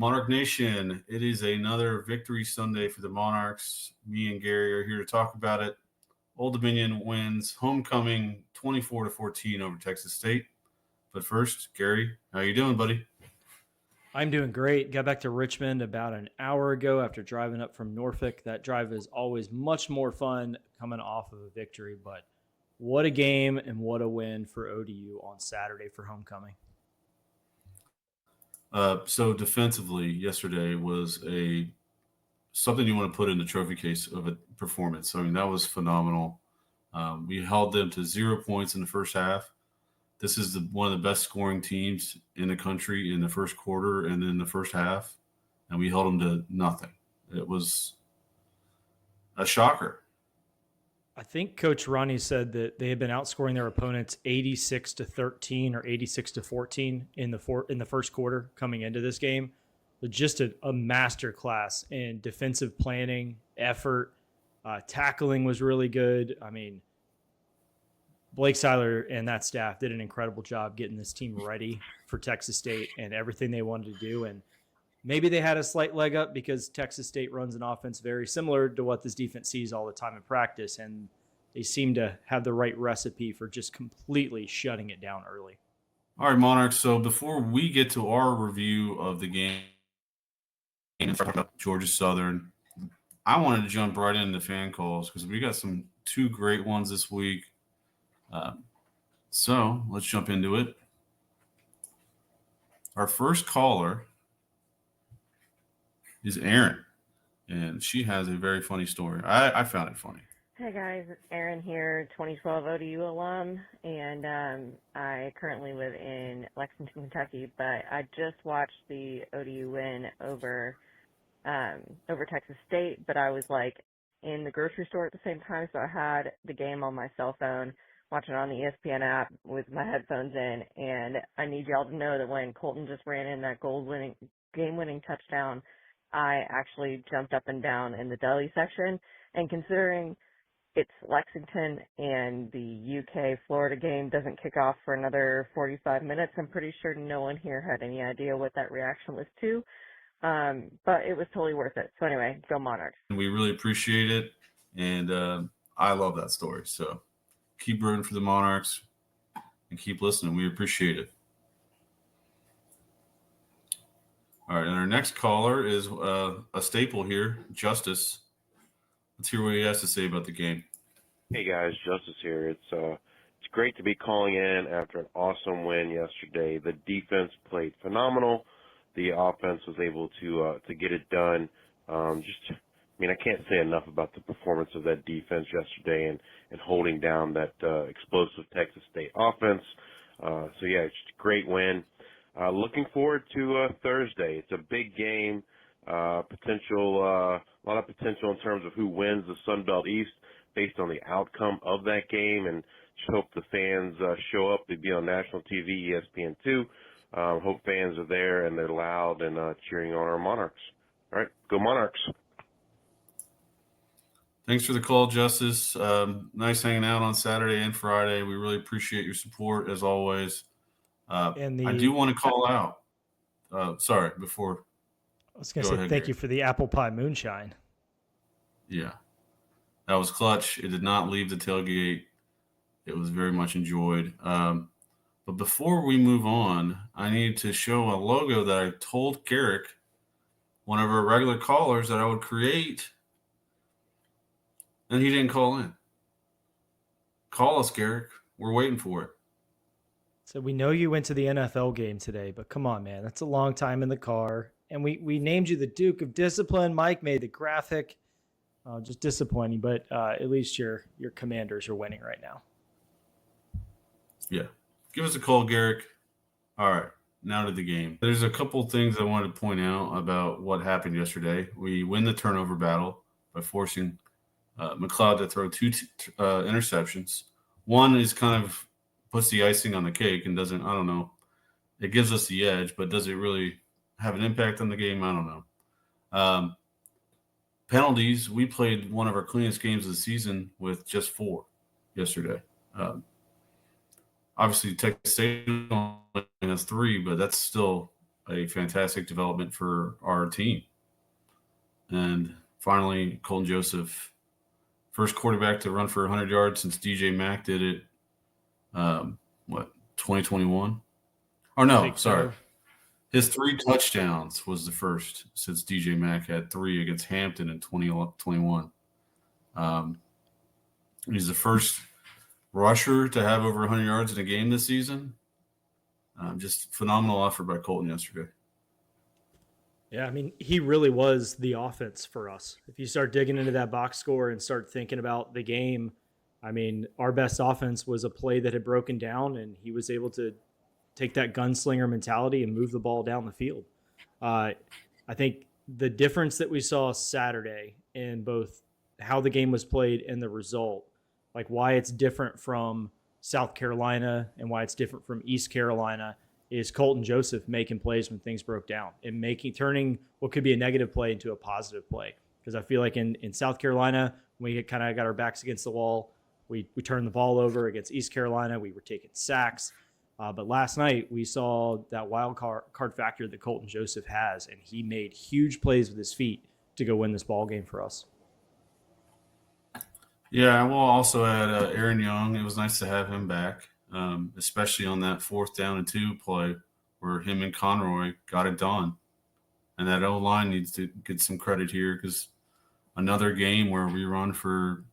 Monarch Nation, it is another victory Sunday for the Monarchs. Me and Gary are here to talk about it. Old Dominion wins homecoming 24-14 over Texas State. But first, Gary, how you doing, buddy? I'm doing great. Got back to Richmond about an hour ago after driving up from Norfolk. That drive is always much more fun coming off of a victory, but what a game and what a win for ODU on Saturday for homecoming. So defensively, yesterday was something you want to put in the trophy case of a performance. I mean, that was phenomenal. We held them to 0 points in the first half. This is one of the best scoring teams in the country in the first quarter and in the first half, and we held them to nothing. It was a shocker. I think Coach Ronnie said that they had been outscoring their opponents 86-13 or 86-14 in the first quarter coming into this game. But just a master class in defensive planning, effort, tackling was really good. I mean, Blake Seiler and that staff did an incredible job getting this team ready for Texas State and everything they wanted to do. And maybe they had a slight leg up because Texas State runs an offense very similar to what this defense sees all the time in practice, and they seem to have the right recipe for just completely shutting it down early. All right, Monarchs. So before we get to our review of the game, Georgia Southern, I wanted to jump right into fan calls because we got two great ones this week. So let's jump into it. Our first caller is Erin, and she has a very funny story. I found it funny. Hey guys, it's Erin here, 2012 ODU alum, and I currently live in Lexington, Kentucky, but I just watched the ODU win over Texas State, but I was like in the grocery store at the same time, so I had the game on my cell phone, watching it on the ESPN app with my headphones in, and I need y'all to know that when Colton just ran in that game-winning touchdown, I actually jumped up and down in the deli section, and considering it's Lexington and the UK-Florida game doesn't kick off for another 45 minutes, I'm pretty sure no one here had any idea what that reaction was to, but it was totally worth it. So anyway, go Monarchs. We really appreciate it, and I love that story, so keep rooting for the Monarchs and keep listening. We appreciate it. All right, and our next caller is a staple here, Justice. Let's hear what he has to say about the game. Hey guys, Justice here. It's great to be calling in after an awesome win yesterday. The defense played phenomenal. The offense was able to get it done. I can't say enough about the performance of that defense yesterday and holding down that explosive Texas State offense. It's just a great win. Looking forward to Thursday. It's a big game. A lot of potential in terms of who wins the Sun Belt East based on the outcome of that game, and just hope the fans show up. They'd be on national TV, ESPN2. Hope fans are there and they're loud and cheering on our Monarchs. All right, go Monarchs. Thanks for the call, Justice. Nice hanging out on Saturday and Friday. We really appreciate your support, as always. I do want to call out. Sorry, before. I was going to say thank you for the apple pie moonshine. Yeah, that was clutch. It did not leave the tailgate. It was very much enjoyed. But before we move on, I need to show a logo that I told Garrick, one of our regular callers, that I would create, and he didn't call in. Call us, Garrick. We're waiting for it. So we know you went to the NFL game today, but come on, man. That's a long time in the car. And we named you the Duke of Discipline. Mike made the graphic. Just disappointing, but at least your Commanders are winning right now. Yeah. Give us a call, Garrick. All right. Now to the game. There's a couple things I wanted to point out about what happened yesterday. We win the turnover battle by forcing McLeod to throw two interceptions. One is kind of puts the icing on the cake and doesn't, I don't know. It gives us the edge, but does it really have an impact on the game? I don't know. Penalties, we played one of our cleanest games of the season with just 4 yesterday. Obviously, Texas State only has 3, but that's still a fantastic development for our team. And finally, Colton Joseph, first quarterback to run for 100 yards since DJ Mack did it, 2021? Or no, sorry. His 3 touchdowns was the first since DJ Mack had 3 against Hampton in 2021. He's the first rusher to have over 100 yards in a game this season. Just phenomenal effort by Colton yesterday. Yeah, I mean, he really was the offense for us. If you start digging into that box score and start thinking about the game, I mean, our best offense was a play that had broken down, and he was able to take that gunslinger mentality and move the ball down the field. I think the difference that we saw Saturday in both how the game was played and the result, like why it's different from South Carolina and why it's different from East Carolina, is Colton Joseph making plays when things broke down and turning what could be a negative play into a positive play. Because I feel like in South Carolina, we kind of got our backs against the wall. We turned the ball over. Against East Carolina, we were taking sacks. But last night, we saw that wild card factor that Colton Joseph has, and he made huge plays with his feet to go win this ball game for us. Yeah, we'll also add Aaron Young. It was nice to have him back, especially on that 4th down and 2 play where him and Conroy got it done. And that O-line needs to get some credit here because another game where we run for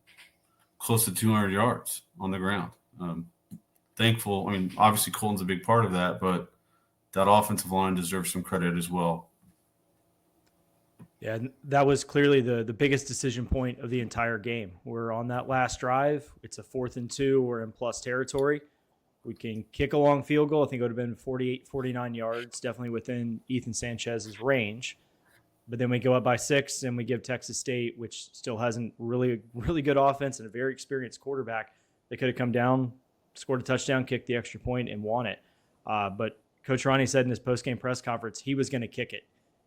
close to 200 yards on the ground. Thankful. I mean, obviously Colton's a big part of that, but that offensive line deserves some credit as well. Yeah, that was clearly the biggest decision point of the entire game. We're on that last drive. It's a 4th and 2. We're in plus territory. We can kick a long field goal. I think it would have been 48, 49 yards, definitely within Ethan Sanchez's range. But then we go up by 6 and we give Texas State, which still has a really good offense and a very experienced quarterback. They could have come down, scored a touchdown, kicked the extra point, and won it. But Coach Ronnie said in his post-game press conference he was going to kick it.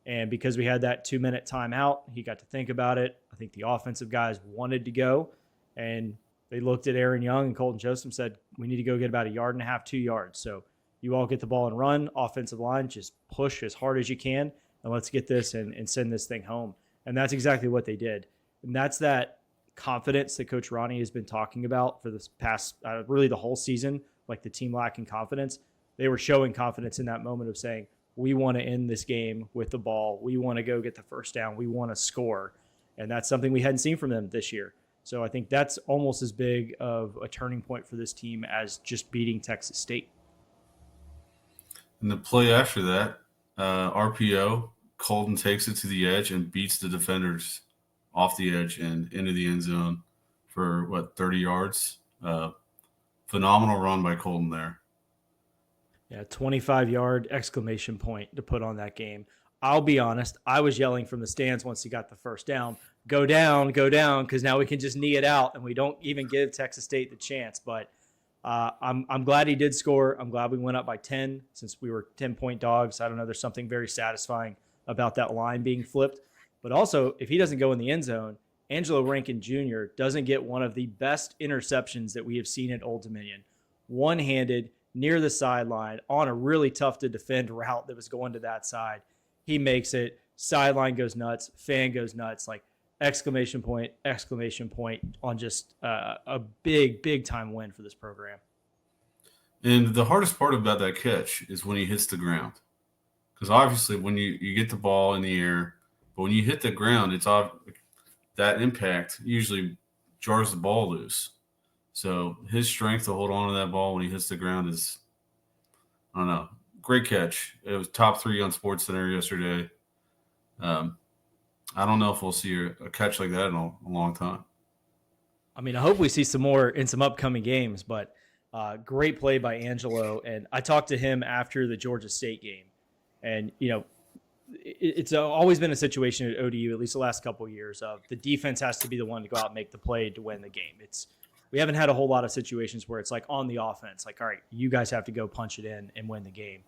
And because we had that 2-minute timeout, he got to think about it. I think the offensive guys wanted to go. And they looked at Aaron Young and Colton Joseph and said, we need to go get about 1.5 yards, 2 yards. So you all get the ball and run. Offensive line, just push as hard as you can. And let's get this and send this thing home. And that's exactly what they did. And that's that confidence that Coach Ronnie has been talking about for this past, really the whole season, like the team lacking confidence. They were showing confidence in that moment of saying, we want to end this game with the ball. We want to go get the first down. We want to score. And that's something we hadn't seen from them this year. So I think that's almost as big of a turning point for this team as just beating Texas State. And the play after that, RPO, Colton takes it to the edge and beats the defenders off the edge and into the end zone for, 30 yards? Phenomenal run by Colton there. Yeah, 25-yard exclamation point to put on that game. I'll be honest, I was yelling from the stands once he got the first down, go down, because now we can just knee it out, and we don't even give Texas State the chance. But I'm glad he did score. I'm glad we went up by 10 since we were 10-point dogs. I don't know, there's something very satisfying about that line being flipped. But also, if he doesn't go in the end zone, Angelo Rankin Jr. doesn't get one of the best interceptions that we have seen at Old Dominion. One-handed, near the sideline, on a really tough-to-defend route that was going to that side. He makes it. Sideline goes nuts. Fan goes nuts. Like, exclamation point on just a big-time win for this program. And the hardest part about that catch is when he hits the ground. Because obviously when you get the ball in the air, but when you hit the ground, it's that impact usually jars the ball loose. So his strength to hold on to that ball when he hits the ground is, I don't know, great catch. It was top 3 on SportsCenter yesterday. I don't know if we'll see a catch like that in a long time. I mean, I hope we see some more in some upcoming games, but great play by Angelo. And I talked to him after the Georgia State game. And, it's always been a situation at ODU, at least the last couple of years, of the defense has to be the one to go out and make the play to win the game. We haven't had a whole lot of situations where it's like on the offense, like, all right, you guys have to go punch it in and win the game.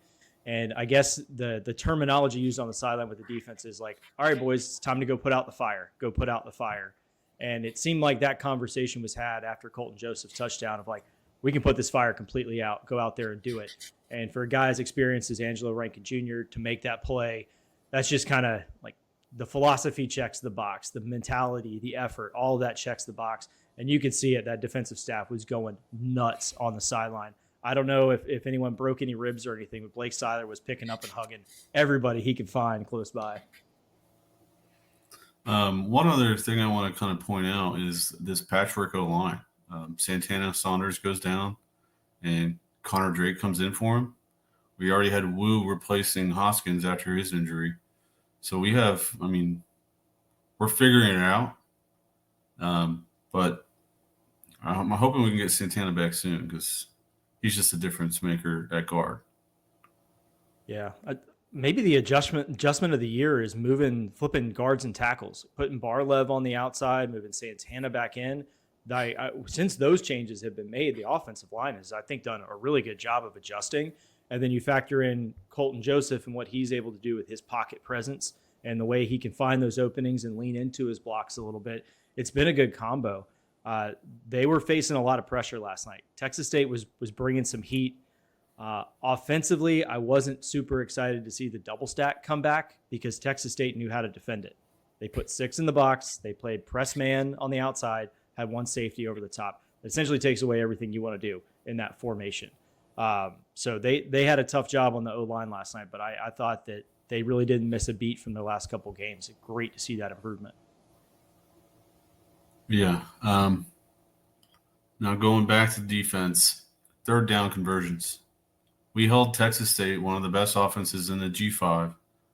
And I guess the terminology used on the sideline with the defense is like, all right, boys, it's time to go put out the fire. Go put out the fire. And it seemed like that conversation was had after Colton Joseph's touchdown of like, we can put this fire completely out, go out there and do it. And for a guy as experienced as Angelo Rankin Jr. to make that play, that's just kind of like the philosophy checks the box, the mentality, the effort, all of that checks the box. And you could see it. That defensive staff was going nuts on the sideline. I don't know if anyone broke any ribs or anything, but Blake Seiler was picking up and hugging everybody he could find close by. One other thing I want to kind of point out is this patchwork O-line. Santana Saunders goes down, and Connor Drake comes in for him. We already had Wu replacing Hoskins after his injury. So we have, we're figuring it out. But I'm hoping we can get Santana back soon because he's just a difference maker at guard. Yeah. Maybe the adjustment of the year is flipping guards and tackles, putting Barlev on the outside, moving Santana back in. Since those changes have been made, the offensive line has, I think, done a really good job of adjusting. And then you factor in Colton Joseph and what he's able to do with his pocket presence and the way he can find those openings and lean into his blocks a little bit. It's been a good combo. They were facing a lot of pressure last night. Texas State was bringing some heat. Offensively, I wasn't super excited to see the double stack come back because Texas State knew how to defend it. They put 6 in the box. They played press man on the outside, had 1 safety over the top. It essentially takes away everything you want to do in that formation. So they had a tough job on the O-line last night, but I thought that they really didn't miss a beat from their last couple games. Great to see that improvement. Yeah. Now going back to defense, third down conversions. We held Texas State, one of the best offenses in the G5,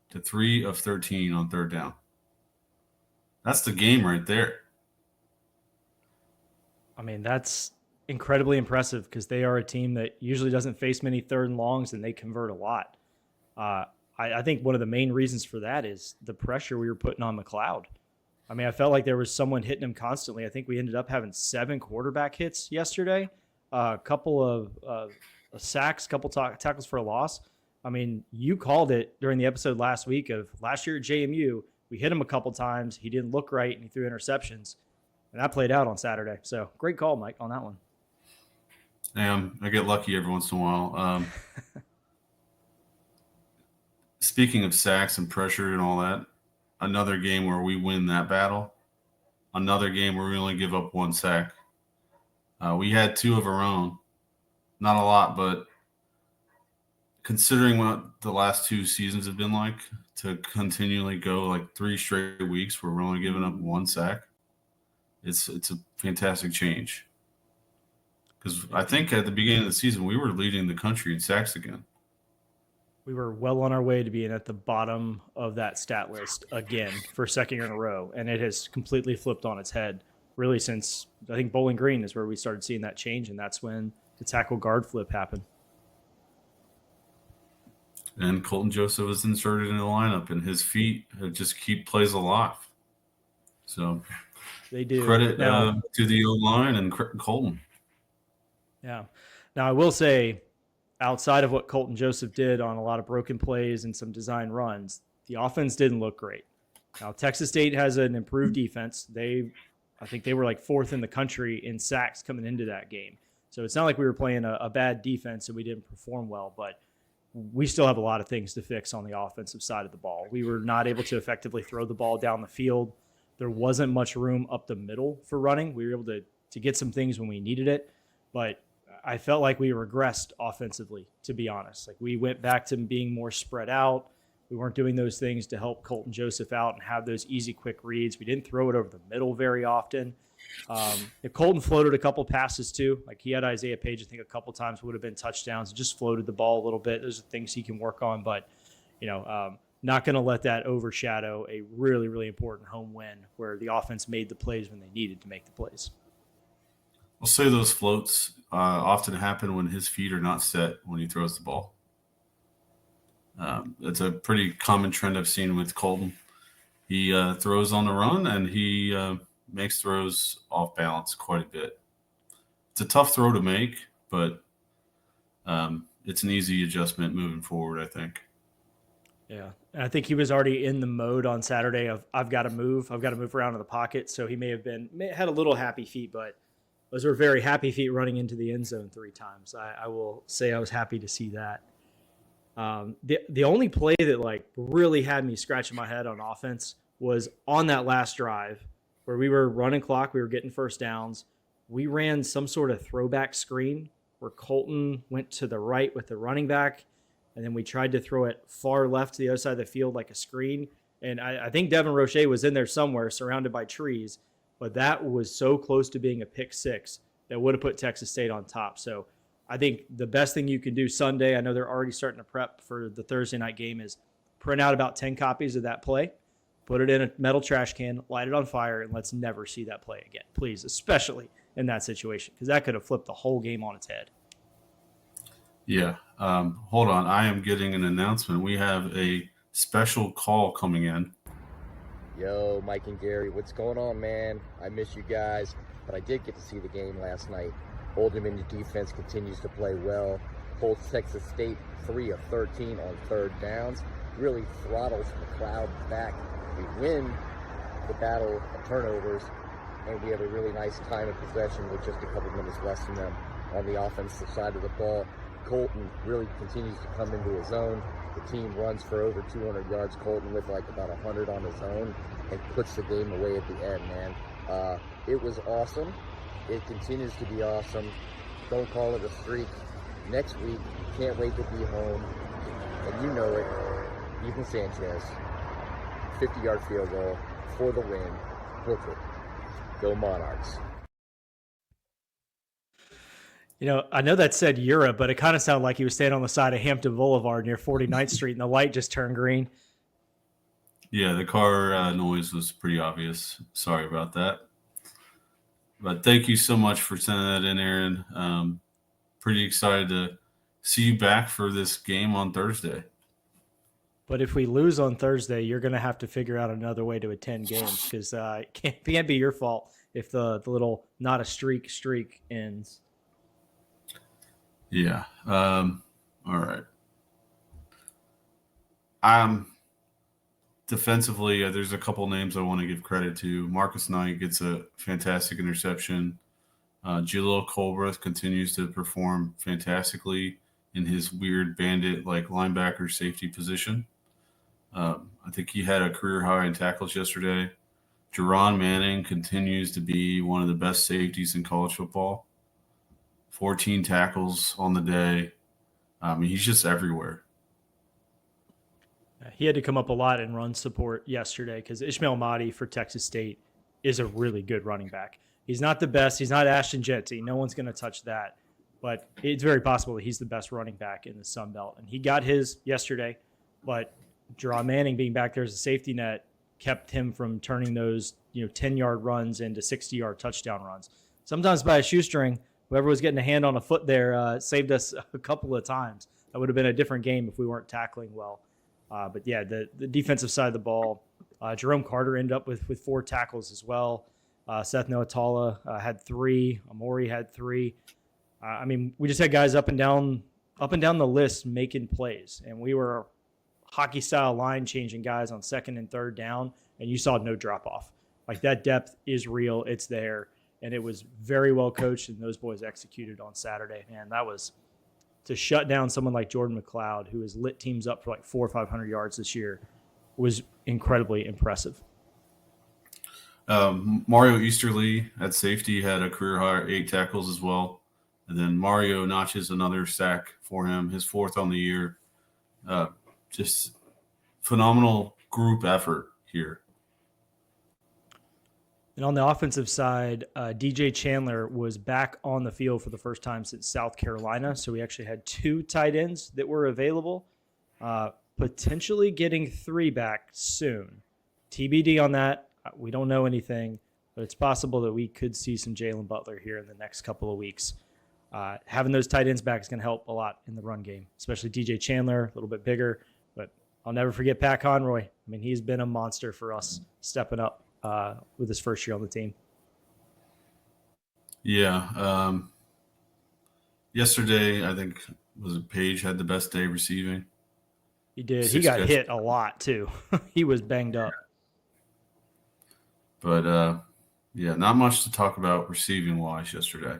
to 3 of 13 on third down. That's the game right there. That's incredibly impressive because they are a team that usually doesn't face many third and longs, and they convert a lot. I think one of the main reasons for that is the pressure we were putting on McLeod. I felt like there was someone hitting him constantly. I think we ended up having 7 quarterback hits yesterday, a couple of sacks, couple tackles for a loss. You called it during the episode last week of last year at JMU. We hit him a couple times. He didn't look right, and he threw interceptions. And that played out on Saturday. So great call, Mike, on that one. I get lucky every once in a while. Speaking of sacks and pressure and all that, another game where we win that battle. Another game where we only give up 1 sack. We had 2 of our own. Not a lot, but considering what the last 2 seasons have been like, to continually go like 3 straight weeks where we're only giving up 1 sack, it's a fantastic change. Because I think at the beginning of the season, we were leading the country in sacks again. We were well on our way to being at the bottom of that stat list again for a second year in a row, and it has completely flipped on its head really since, I think, Bowling Green is where we started seeing that change, and that's when the tackle guard flip happened. And Colton Joseph was inserted in the lineup, and his feet just keep plays alive. So they do. Credit to the O-line and Colton. Yeah. Now, I will say, outside of what Colton Joseph did on a lot of broken plays and some design runs, the offense didn't look great. Now, Texas State has an improved defense. I think they were like 4th in the country in sacks coming into that game. So it's not like we were playing a bad defense and we didn't perform well, but we still have a lot of things to fix on the offensive side of the ball. We were not able to effectively throw the ball down the field. There wasn't much room up the middle for running. We were able to get some things when we needed it, but I felt like we regressed offensively, to be honest. Like we went back to being more spread out. We weren't doing those things to help Colton Joseph out and have those easy, quick reads. We didn't throw it over the middle very often. Colton floated a couple passes too. Like he had Isaiah Page, I think a couple times would have been touchdowns. Just floated the ball a little bit. Those are things he can work on, but not going to let that overshadow a really, really important home win where the offense made the plays when they needed to make the plays. I'll say those floats often happen when his feet are not set when he throws the ball. It's a pretty common trend I've seen with Colton. He throws on the run, and he makes throws off balance quite a bit. It's a tough throw to make, but it's an easy adjustment moving forward, I think. Yeah, and I think he was already in the mode on Saturday of I've got to move around in the pocket. So he may have had a little happy feet, but those were very happy feet running into the end zone 3 times. I will say I was happy to see that. The only play that like really had me scratching my head on offense was on that last drive where we were running clock, we were getting first downs. We ran some sort of throwback screen where Colton went to the right with the running back, and then we tried to throw it far left to the other side of the field like a screen. And I think Devin Roche was in there somewhere surrounded by trees, but that was so close to being a pick six that would have put Texas State on top. So I think the best thing you can do Sunday, I know they're already starting to prep for the Thursday night game, is print out about 10 copies of that play, put it in a metal trash can, light it on fire, and let's never see that play again, please, especially in that situation, because that could have flipped the whole game on its head. Yeah. Hold on. I am getting an announcement. We have a special call coming in. Yo, Mike and Gary, what's going on, man? I miss you guys, but I did get to see the game last night. Old Dominion defense continues to play well, holds Texas State 3 of 13 on third downs, really throttles McLeod back. We win the battle of turnovers, and we have a really nice time of possession with just a couple minutes less than them. On the offensive side of the ball, Colton really continues to come into his own. The team runs for over 200 yards. Colton with like about 100 on his own and puts the game away at the end, man. It was awesome. It continues to be awesome. Don't call it a streak. Next week, can't wait to be home. And you know it. Ethan Sanchez, 50-yard field goal for the win. Book it. Go Monarchs. You know, I know that said Europe, but it kind of sounded like he was standing on the side of Hampton Boulevard near 49th Street and the light just turned green. Yeah, the car noise was pretty obvious. Sorry about that. But thank you so much for sending that in, Aaron. Pretty excited to see you back for this game on Thursday. But if we lose on Thursday, you're going to have to figure out another way to attend games because it can't be your fault if the little not a streak ends. Yeah. All right. Defensively, there's a couple names I want to give credit to. Marcus Knight gets a fantastic interception. Jalil Colbreth continues to perform fantastically in his weird bandit like linebacker safety position. I think he had a career high in tackles yesterday. Jerron Manning continues to be one of the best safeties in college football. 14 tackles on the day. He's just everywhere. He had to come up a lot in run support yesterday because Ishmael Mahdi for Texas State is a really good running back. He's not the best. He's not Ashton Jetty. No one's going to touch that. But it's very possible that he's the best running back in the Sun Belt. And he got his yesterday. But Jerron Manning being back there as a safety net kept him from turning those 10-yard runs into 60-yard touchdown runs. Sometimes by a shoestring, whoever was getting a hand on a foot there saved us a couple of times. That would have been a different game if we weren't tackling well. But yeah, the defensive side of the ball, Jerome Carter ended up with 4 tackles as well. Seth Noatala had 3. Amori had 3. We just had guys up and down the list making plays, and we were hockey style line changing guys on second and third down, and you saw no drop off. Like that depth is real, it's there, and it was very well coached, and those boys executed on Saturday. Man, that was to shut down someone like Jordan McLeod, who has lit teams up for like 400 or 500 yards this year, was incredibly impressive. Mario Easterly at safety had a career high 8 tackles as well. And then Mario notches another sack for him, his 4th on the year. Just phenomenal group effort here. And on the offensive side, DJ Chandler was back on the field for the first time since South Carolina. So we actually had 2 tight ends that were available, potentially getting 3 back soon. TBD on that. We don't know anything, but it's possible that we could see some Jalen Butler here in the next couple of weeks. Having those tight ends back is going to help a lot in the run game, especially DJ Chandler, a little bit bigger. But I'll never forget Pat Conroy. He's been a monster for us stepping up with his first year on the team. Yeah. Yesterday, I think, Page had the best day receiving. He did. He got hit a lot, too. He was banged up. But, Yeah, not much to talk about receiving wise yesterday.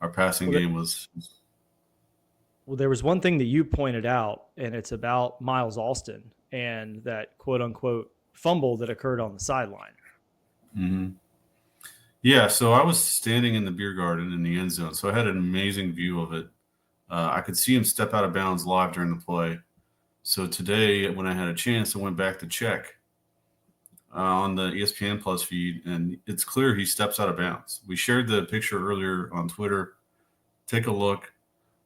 Our passing game was. Well, there was one thing that you pointed out, and it's about Miles Alston and that quote unquote fumble that occurred on the sideline. Mm-hmm. Yeah, so I was standing in the beer garden in the end zone, so I had an amazing view of it. I could see him step out of bounds live during the play. So today, when I had a chance, I went back to check on the ESPN Plus feed, and it's clear he steps out of bounds. We shared the picture earlier on Twitter. Take a look.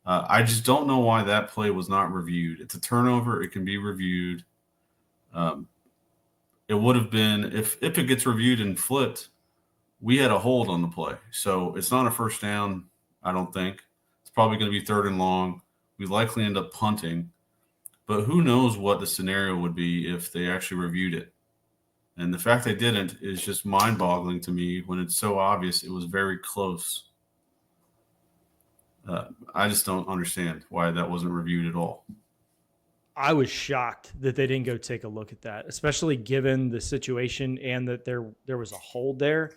I just don't know why that play was not reviewed. It's a turnover. It can be reviewed. It would have been, if it gets reviewed and flipped, we had a hold on the play. So it's not a first down, I don't think. It's probably going to be 3rd and long. We likely end up punting. But who knows what the scenario would be if they actually reviewed it. And the fact they didn't is just mind-boggling to me when it's so obvious it was very close. I just don't understand why that wasn't reviewed at all. I was shocked that they didn't go take a look at that, especially given the situation and that there was a hold there.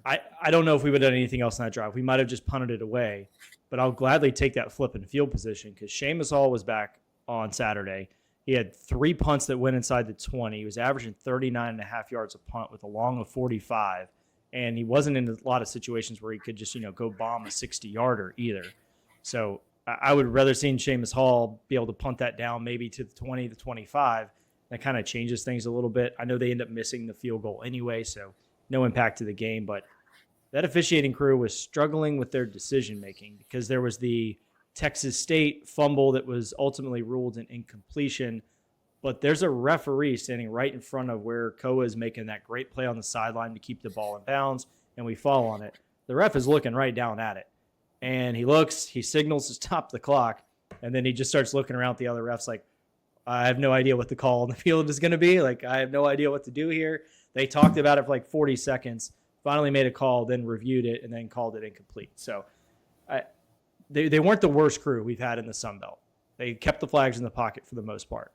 I don't know if we would have done anything else in that drive. We might have just punted it away, but I'll gladly take that flip and field position because Seamus Hall was back on Saturday. He had 3 punts that went inside the 20. He was averaging 39.5 yards a punt with a long of 45. And he wasn't in a lot of situations where he could just, go bomb a 60-yarder either. So I would rather seen Seamus Hall be able to punt that down maybe to the 20, the 25. That kind of changes things a little bit. I know they end up missing the field goal anyway, so no impact to the game. But that officiating crew was struggling with their decision-making because there was the Texas State fumble that was ultimately ruled an incompletion. But there's a referee standing right in front of where Koa is making that great play on the sideline to keep the ball in bounds, and we fall on it. The ref is looking right down at it. And he looks, he signals to stop the clock, and then he just starts looking around at the other refs like, I have no idea what the call on the field is going to be. Like, I have no idea what to do here. They talked about it for like 40 seconds, finally made a call, then reviewed it, and then called it incomplete. So they weren't the worst crew we've had in the Sun Belt. They kept the flags in the pocket for the most part.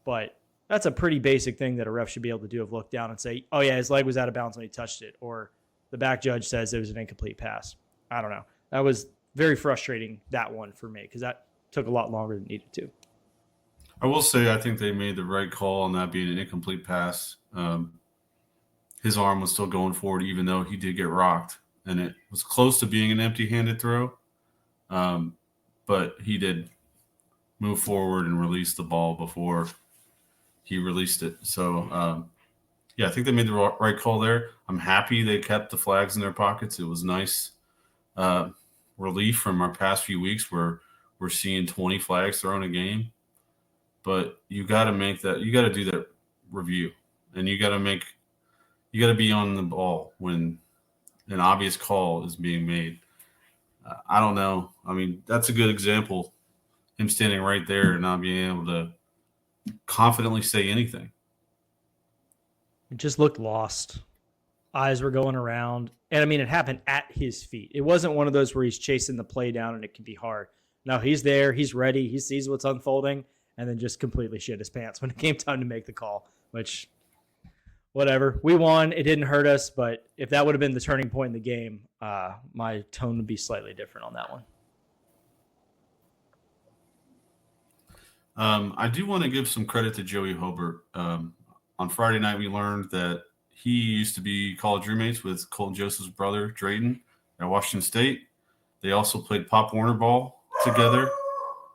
But that's a pretty basic thing that a ref should be able to do, of look down and say, oh, yeah, his leg was out of bounds when he touched it. Or the back judge says it was an incomplete pass. I don't know. That was very frustrating, that one for me, because that took a lot longer than it needed to. I will say I think they made the right call on that being an incomplete pass. His arm was still going forward even though he did get rocked. And it was close to being an empty-handed throw. But he did move forward and release the ball before he released it. So, I think they made the right call there. I'm happy they kept the flags in their pockets. It was nice relief from our past few weeks where we're seeing 20 flags thrown a game. But you got to do that review, and you got to be on the ball when an obvious call is being made. I don't know. I mean, that's a good example. Him standing right there and not being able to confidently say anything. It just looked lost. Eyes were going around. And, I mean, it happened at his feet. It wasn't one of those where he's chasing the play down and it can be hard. No, he's there. He's ready. He sees what's unfolding and then just completely shit his pants when it came time to make the call, which, whatever. We won. It didn't hurt us. But if that would have been the turning point in the game, my tone would be slightly different on that one. I do want to give some credit to Joey Hobart. On Friday night, we learned that he used to be college roommates with Colton Joseph's brother, Drayton, at Washington State. They also played Pop Warner ball together,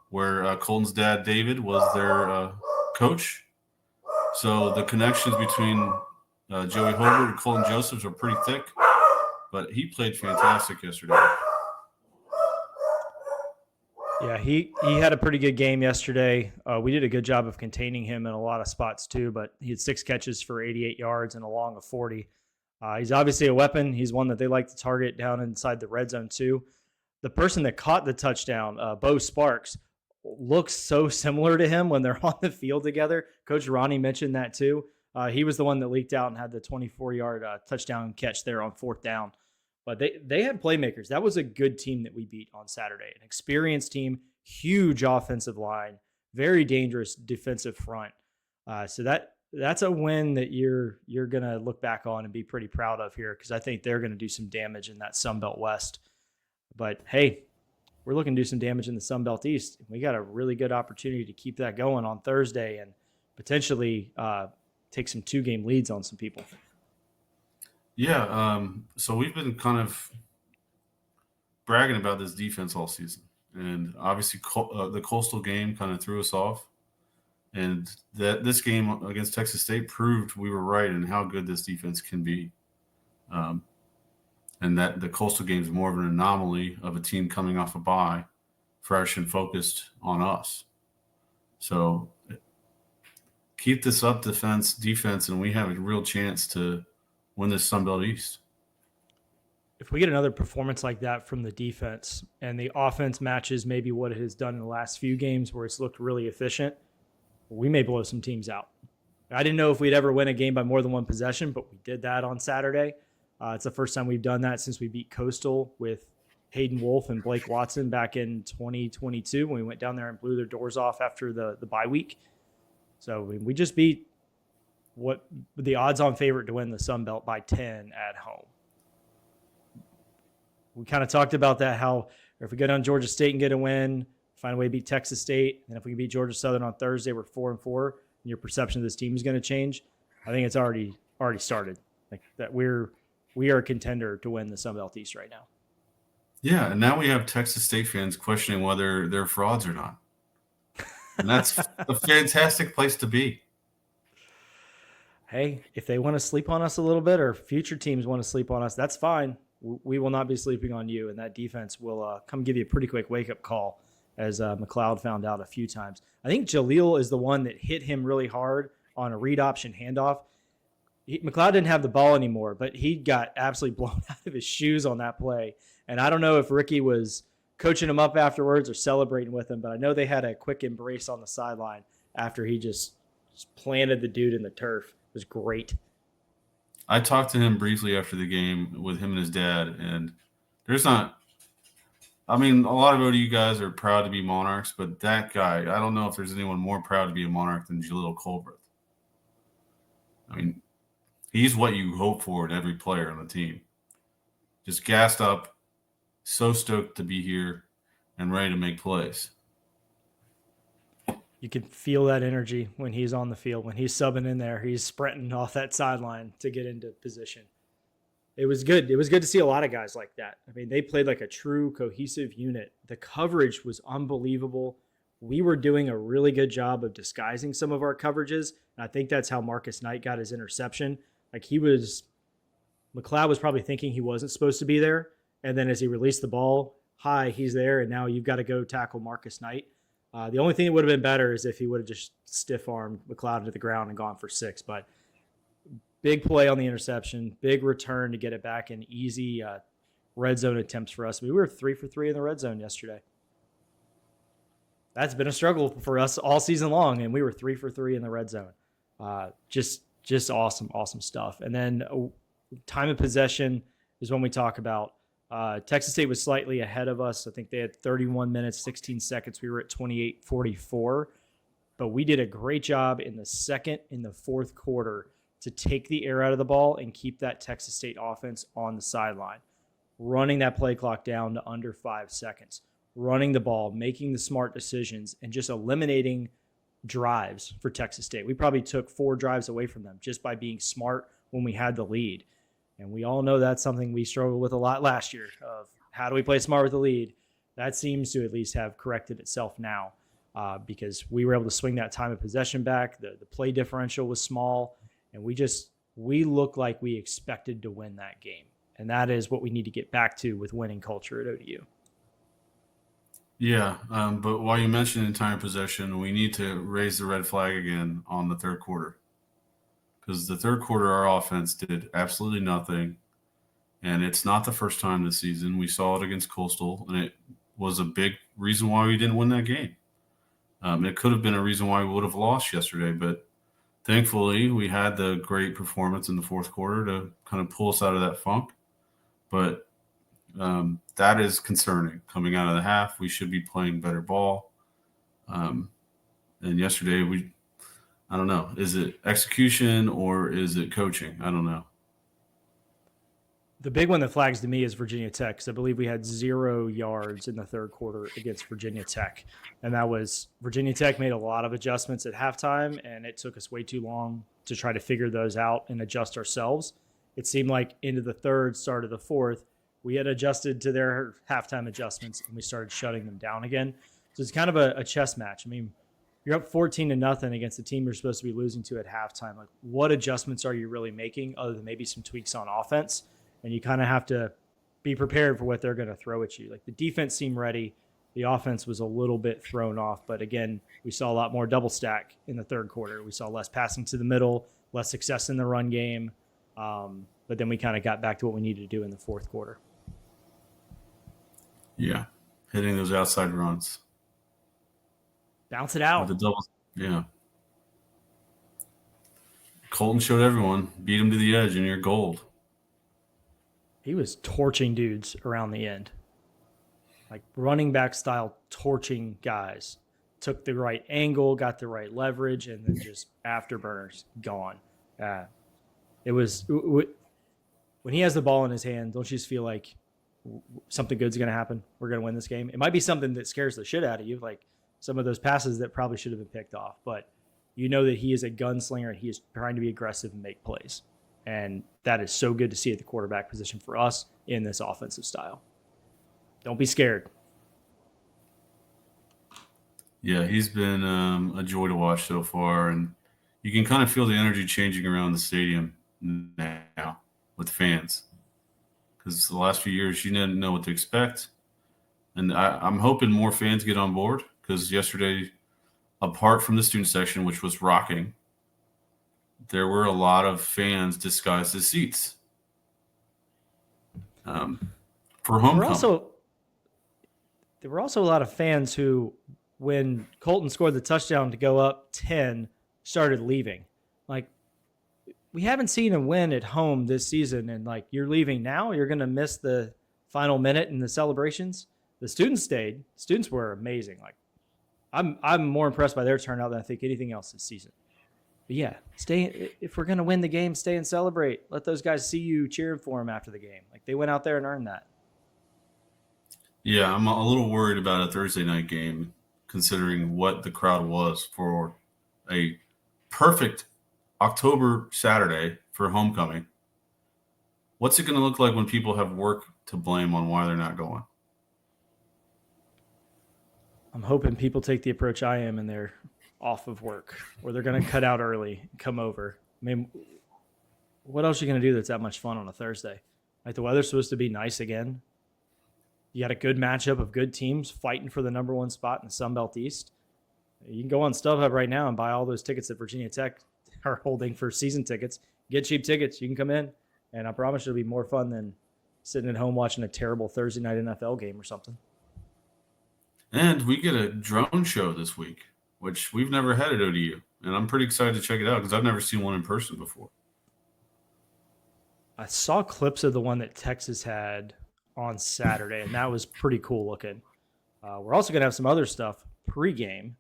where Colton's dad, David, was their coach. So the connections between Joey Hobart and Colton Josephs are pretty thick, but he played fantastic yesterday. Yeah, he had a pretty good game yesterday. We did a good job of containing him in a lot of spots too, but he had 6 catches for 88 yards and a long of 40. He's obviously a weapon. He's one that they like to target down inside the red zone too. The person that caught the touchdown, Bo Sparks, looks so similar to him when they're on the field together. Coach Ronnie mentioned that too. He was the one that leaked out and had the 24-yard touchdown catch there on 4th down. But they had playmakers. That was a good team that we beat on Saturday. An experienced team, huge offensive line, very dangerous defensive front. So that that's a win that you're going to look back on and be pretty proud of here, because I think they're going to do some damage in that Sun Belt West. But hey, we're looking to do some damage in the Sun Belt East. We got a really good opportunity to keep that going on Thursday and potentially take some 2-game leads on some people. Yeah, so we've been kind of bragging about this defense all season. And obviously the Coastal game kind of threw us off. And that this game against Texas State proved we were right in how good this defense can be. And that the Coastal game is more of an anomaly of a team coming off a bye, fresh and focused on us. So keep this up defense, and we have a real chance to win this Sun Belt East. If we get another performance like that from the defense and the offense matches maybe what it has done in the last few games where it's looked really efficient, we may blow some teams out. I didn't know if we'd ever win a game by more than one possession, but we did that on Saturday. It's the first time we've done that since we beat Coastal with Hayden Wolf and Blake Watson back in 2022 when we went down there and blew their doors off after the bye week. So we just beat what the odds-on favorite to win the Sun Belt by 10 at home. We kind of talked about that, how if we go down Georgia State and get a win, find a way to beat Texas State, and if we can beat Georgia Southern on Thursday, we're 4-4, and your perception of this team is going to change. I think it's already started. Like that we are a contender to win the Sun Belt East right now. Yeah, and now we have Texas State fans questioning whether they're frauds or not. And that's a fantastic place to be. Hey, if they want to sleep on us a little bit or future teams want to sleep on us, that's fine. We will not be sleeping on you, and that defense will come give you a pretty quick wake-up call, as McLeod found out a few times. I think Jaleel is the one that hit him really hard on a read option handoff. McLeod didn't have the ball anymore, but he got absolutely blown out of his shoes on that play. And I don't know if Ricky was coaching him up afterwards or celebrating with him, but I know they had a quick embrace on the sideline after he just planted the dude in the turf. It was great. I talked to him briefly after the game with him and his dad, and there's not – I mean, a lot of ODU guys are proud to be Monarchs, but that guy, I don't know if there's anyone more proud to be a Monarch than Jaleel Colbert. I mean, he's what you hope for in every player on the team. Just gassed up, so stoked to be here, and ready to make plays. You can feel that energy when he's on the field. When he's subbing in there, he's sprinting off that sideline to get into position. It was good. It was good to see a lot of guys like that. I mean, they played like a true cohesive unit. The coverage was unbelievable. We were doing a really good job of disguising some of our coverages, and I think that's how Marcus Knight got his interception. Like McLeod was probably thinking he wasn't supposed to be there, and then as he released the ball, he's there, and now you've got to go tackle Marcus Knight. The only thing that would have been better is if he would have just stiff-armed McLeod into the ground and gone for 6. But big play on the interception, big return to get it back in easy red zone attempts for us. We were 3 for 3 in the red zone yesterday. That's been a struggle for us all season long, and we were 3 for 3 in the red zone. Just awesome stuff. And then time of possession is when we talk about. Texas State was slightly ahead of us. I think they had 31 minutes, 16 seconds. We were at 28:44. But we did a great job in the second and the fourth quarter to take the air out of the ball and keep that Texas State offense on the sideline, running that play clock down to under 5 seconds, running the ball, making the smart decisions, and just eliminating drives for Texas State. We probably took 4 drives away from them just by being smart when we had the lead. And we all know that's something we struggled with a lot last year of how do we play smart with the lead. That seems to at least have corrected itself now because we were able to swing that time of possession back. The play differential was small, and we looked like we expected to win that game. And that is what we need to get back to with winning culture at ODU. Yeah, but while you mentioned in time of possession, we need to raise the red flag again on the third quarter. Because the third quarter, our offense did absolutely nothing. And it's not the first time this season. We saw it against Coastal, and it was a big reason why we didn't win that game. It could have been a reason why we would have lost yesterday, but thankfully we had the great performance in the fourth quarter to kind of pull us out of that funk. But that is concerning. Coming out of the half, we should be playing better ball. And yesterday I don't know. Is it execution or is it coaching? I don't know. The big one that flags to me is Virginia Tech, because I believe we had 0 yards in the third quarter against Virginia Tech. And that was Virginia Tech made a lot of adjustments at halftime, and it took us way too long to try to figure those out and adjust ourselves. It seemed like into the third, start of the fourth, we had adjusted to their halftime adjustments, and we started shutting them down again. So it's kind of a chess match. I mean, you're up 14-0 against the team you're supposed to be losing to at halftime. Like, what adjustments are you really making other than maybe some tweaks on offense? And you kind of have to be prepared for what they're going to throw at you. Like, the defense seemed ready. The offense was a little bit thrown off. But again, we saw a lot more double stack in the third quarter. We saw less passing to the middle, less success in the run game. But then we kind of got back to what we needed to do in the fourth quarter. Yeah, hitting those outside runs. Bounce it out. With the double, yeah. Colton showed everyone, beat him to the edge, and you're gold. He was torching dudes around the end. Like running back style, torching guys. Took the right angle, got the right leverage, and then just afterburners gone. It was when he has the ball in his hand, don't you just feel like something good's going to happen? We're going to win this game. It might be something that scares the shit out of you, like some of those passes that probably should have been picked off. But you know that he is a gunslinger and he is trying to be aggressive and make plays. And that is so good to see at the quarterback position for us in this offensive style. Don't be scared. Yeah, he's been a joy to watch so far. And you can kind of feel the energy changing around the stadium now with fans. Because the last few years, you didn't know what to expect. And I'm hoping more fans get on board, because yesterday, apart from the student section, which was rocking, there were a lot of fans disguised as seats for homecoming. There were also a lot of fans who, when Colton scored the touchdown to go up 10, started leaving. Like, we haven't seen him win at home this season, and like, you're leaving now? You're going to miss the final minute in the celebrations? The students stayed. Students were amazing. Like, I'm more impressed by their turnout than I think anything else this season. But yeah, stay. If we're going to win the game, stay and celebrate. Let those guys see you cheering for them after the game. Like, they went out there and earned that. Yeah, I'm a little worried about a Thursday night game, considering what the crowd was for a perfect October Saturday for homecoming. What's it going to look like when people have work to blame on why they're not going? I'm hoping people take the approach I am and they're off of work, or they're going to cut out early and come over. I mean, what else are you going to do that's that much fun on a Thursday? Like, the weather's supposed to be nice again. You got a good matchup of good teams fighting for the number one spot in the Sun Belt East. You can go on StubHub right now and buy all those tickets that Virginia Tech are holding for season tickets. Get cheap tickets. You can come in, and I promise it'll be more fun than sitting at home watching a terrible Thursday night NFL game or something. And we get a drone show this week, which we've never had at ODU. And I'm pretty excited to check it out because I've never seen one in person before. I saw clips of the one that Texas had on Saturday, and that was pretty cool looking. We're also going to have some other stuff pregame,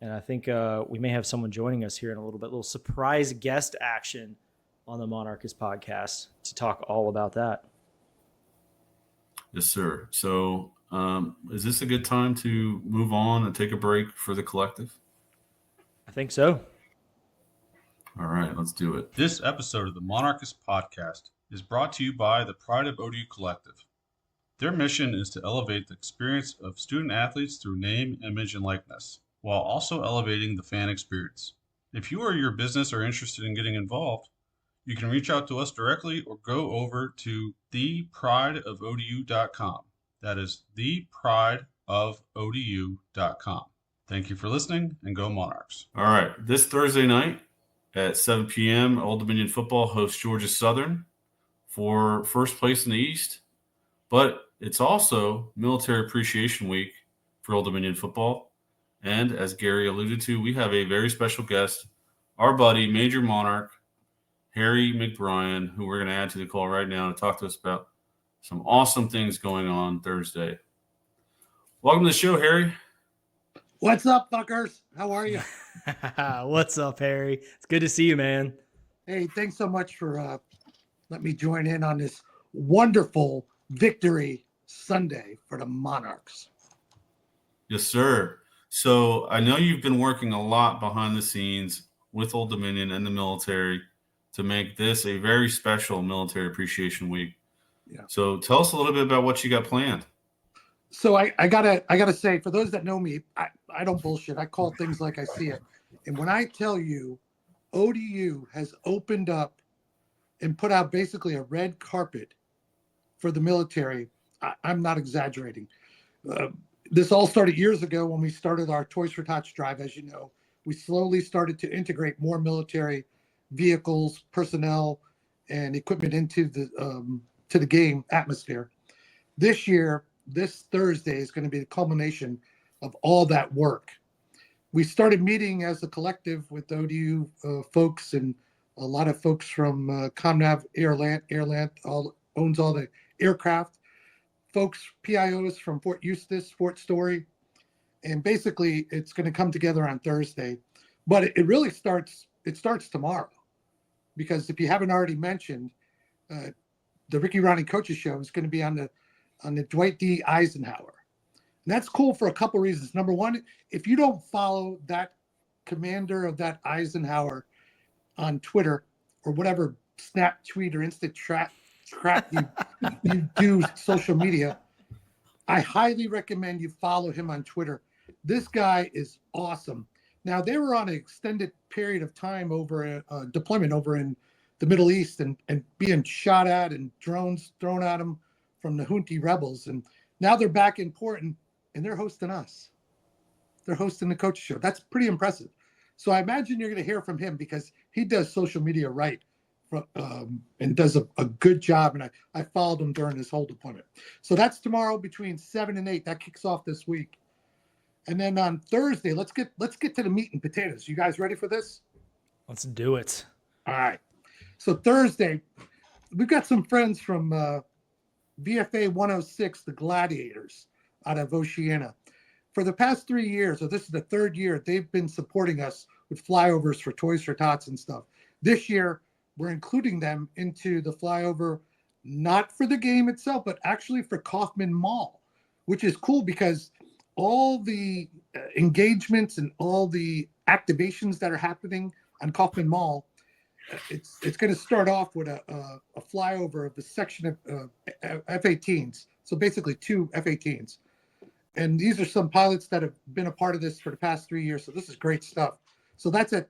and I think we may have someone joining us here in a little bit, a little surprise guest action on the Monarchist podcast to talk all about that. Yes, sir. So is this a good time to move on and take a break for the collective? I think so. All right, let's do it. This episode of the Monarchist podcast is brought to you by the Pride of ODU Collective. Their mission is to elevate the experience of student athletes through name, image, and likeness, while also elevating the fan experience. If you or your business are interested in getting involved, you can reach out to us directly or go over to theprideofodu.com. That is theprideofodu.com. Thank you for listening, and go Monarchs. All right, this Thursday night at 7 p.m., Old Dominion football hosts Georgia Southern for first place in the East. But it's also Military Appreciation Week for Old Dominion football. And as Gary alluded to, we have a very special guest, our buddy, Major Monarch, Harry McBrien, who we're going to add to the call right now to talk to us about some awesome things going on Thursday. Welcome to the show, Harry. What's up, fuckers? How are you? What's up, Harry? It's good to see you, man. Hey, thanks so much for letting me join in on this wonderful victory Sunday for the Monarchs. Yes, sir. So I know you've been working a lot behind the scenes with Old Dominion and the military to make this a very special Military Appreciation Week. Yeah. So tell us a little bit about what you got planned. So I gotta say, for those that know me, I don't bullshit. I call things like I see it. And when I tell you ODU has opened up and put out basically a red carpet for the military, I'm not exaggerating. This all started years ago when we started our Toys for Tots drive. As you know, we slowly started to integrate more military vehicles, personnel, and equipment into the game atmosphere. This year, this Thursday is going to be the culmination of all that work. We started meeting as a collective with ODU folks and a lot of folks from Comnav Airland owns all the aircraft, folks, PIOs from Fort Eustis, Fort Story, and basically it's going to come together on Thursday. But it really starts tomorrow, because if you haven't already mentioned, the Ricky Ronnie Coaches Show is going to be on the Dwight D. Eisenhower. And that's cool for a couple reasons. Number one, if you don't follow that commander of that Eisenhower on Twitter or whatever snap tweet or instant crap you do social media, I highly recommend you follow him on Twitter. This guy is awesome. Now, they were on an extended period of time over a deployment over in the Middle East and being shot at and drones thrown at them from the Houthi rebels. And now they're back in port and they're hosting us. They're hosting the Coach Show. That's pretty impressive. So I imagine you're going to hear from him because he does social media right and does a good job. And I followed him during this whole deployment. So that's tomorrow between 7 and 8. That kicks off this week. And then on Thursday, let's get to the meat and potatoes. You guys ready for this? Let's do it. All right. So Thursday, we've got some friends from VFA 106, the Gladiators, out of Oceana. For the past 3 years, or this is the third year, they've been supporting us with flyovers for Toys for Tots and stuff. This year, we're including them into the flyover, not for the game itself, but actually for Kaufman Mall, which is cool because all the engagements and all the activations that are happening on Kaufman Mall, it's going to start off with a flyover of the section of F-18s. So basically 2 F-18s. And these are some pilots that have been a part of this for the past 3 years. So this is great stuff. So that's at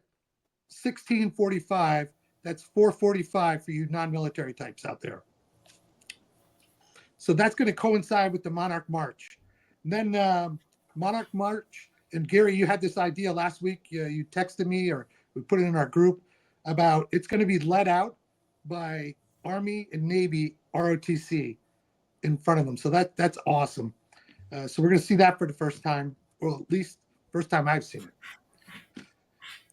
16:45. That's 4:45 for you non-military types out there. So that's going to coincide with the Monarch March. And then Monarch March, and Gary, you had this idea last week. You texted me or we put it in our group about it's going to be led out by Army and Navy ROTC in front of them. So that's awesome. So we're going to see that for the first time, or at least first time I've seen it.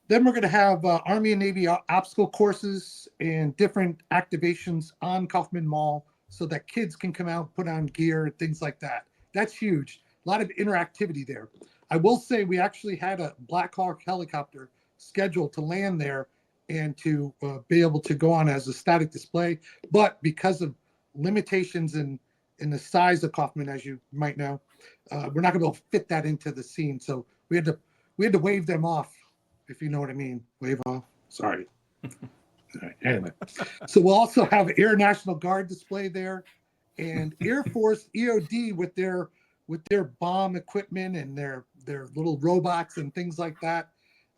Then we're going to have Army and Navy obstacle courses and different activations on Kaufman Mall so that kids can come out, put on gear, and things like that. That's huge. A lot of interactivity there. I will say we actually had a Black Hawk helicopter scheduled to land there and to be able to go on as a static display. But because of limitations in the size of Kaufman, as you might know, we're not going to be able to fit that into the scene. So we had to wave them off, if you know what I mean. Wave off. Sorry. Right, anyway, so we'll also have Air National Guard display there, and Air Force EOD with their bomb equipment and their little robots and things like that.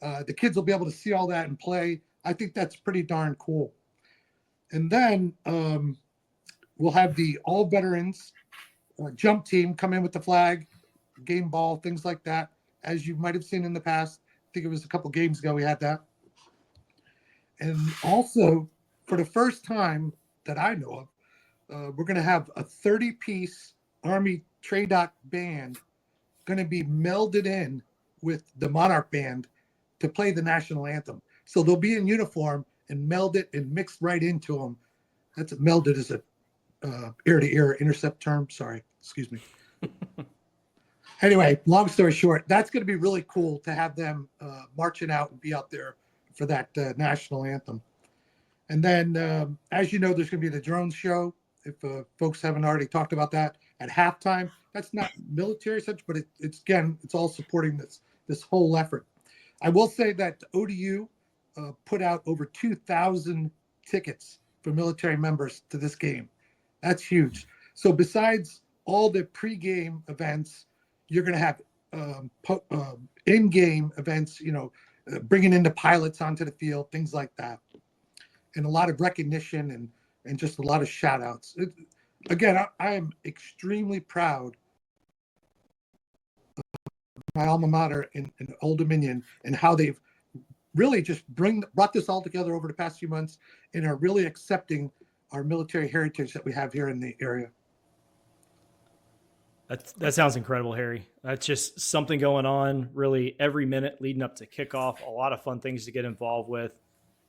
The kids will be able to see all that and play. I think that's pretty darn cool. And then we'll have the all veterans jump team come in with the flag, game ball, things like that, as you might have seen in the past. I think it was a couple games ago we had that. And also, for the first time that I know of, we're going to have a 30-piece Army TRADOC band going to be melded in with the Monarch band to play the national anthem. So they'll be in uniform and melded and mixed right into them. That's melded as a ear-to-ear intercept term. Sorry, excuse me. Anyway, long story short, that's going to be really cool to have them marching out and be out there for that national anthem. And then, as you know, there's going to be the drone show. If folks haven't already talked about that at halftime, that's not military such, but it's again, it's all supporting this whole effort. I will say that ODU put out over 2,000 tickets for military members to this game. That's huge. So besides all the pregame events, you're going to have in-game events, bringing in the pilots onto the field, things like that, and a lot of recognition and just a lot of shout outs. Again, I am extremely proud of my alma mater in Old Dominion and how they've really just brought this all together over the past few months and are really accepting our military heritage that we have here in the area. That sounds incredible, Harry. That's just something going on really every minute leading up to kickoff. A lot of fun things to get involved with.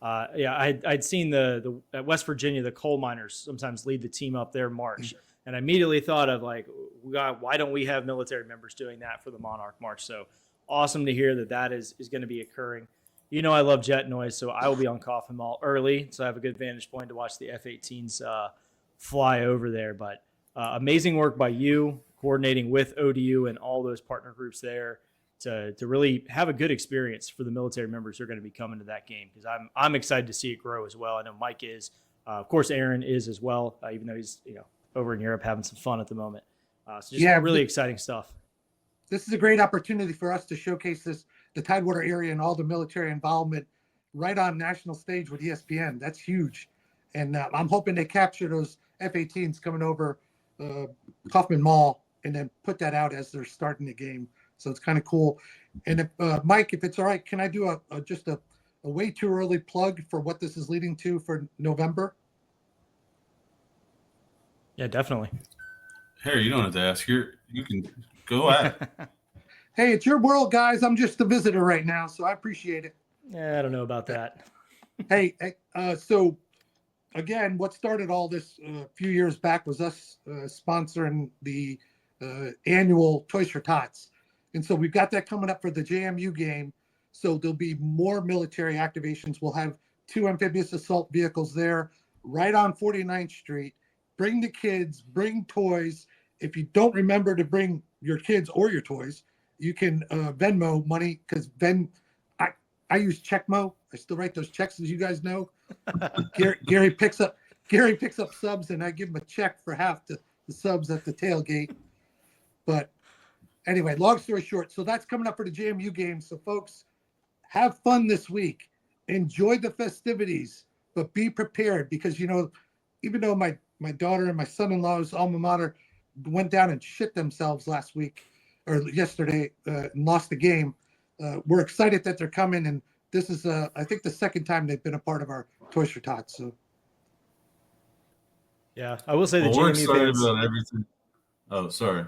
I'd seen at West Virginia, the coal miners sometimes lead the team up their march. And I immediately thought of why don't we have military members doing that for the Monarch March? So awesome to hear that is going to be occurring. I love jet noise, so I will be on Coffin Mall early. So I have a good vantage point to watch the F-18s fly over there. But amazing work by you, coordinating with ODU and all those partner groups there to really have a good experience for the military members who are going to be coming to that game, because I'm excited to see it grow as well. I know Mike is, of course, Aaron is as well, even though he's over in Europe having some fun at the moment. So just really exciting stuff. This is a great opportunity for us to showcase the Tidewater area and all the military involvement right on national stage with ESPN. That's huge, and I'm hoping they capture those F-18s coming over Kaufman Mall and then put that out as they're starting the game. So it's kind of cool. And if, Mike, if it's all right, can I do just a way too early plug for what this is leading to for November? Yeah, definitely. Harry, you don't have to ask. You can go at it. Hey, it's your world, guys. I'm just a visitor right now, so I appreciate it. Yeah, I don't know about that. Hey, so again, what started all this a few years back was us sponsoring the annual Toys for Tots. And so we've got that coming up for the JMU game. So there'll be more military activations. We'll have 2 amphibious assault vehicles there right on 49th Street. Bring the kids, bring toys. If you don't remember to bring your kids or your toys, you can Venmo money, because I use Checkmo. I still write those checks, as you guys know. Gary picks up subs, and I give him a check for half the subs at the tailgate. But anyway, long story short, so that's coming up for the JMU game. So folks, have fun this week. Enjoy the festivities, but be prepared, because even though my daughter and my son-in-law's alma mater went down and shit themselves last week or yesterday and lost the game, we're excited that they're coming, and this is I think the second time they've been a part of our Toys for Tots. So yeah, I will say the we're JMU excited fans about everything. Oh, sorry,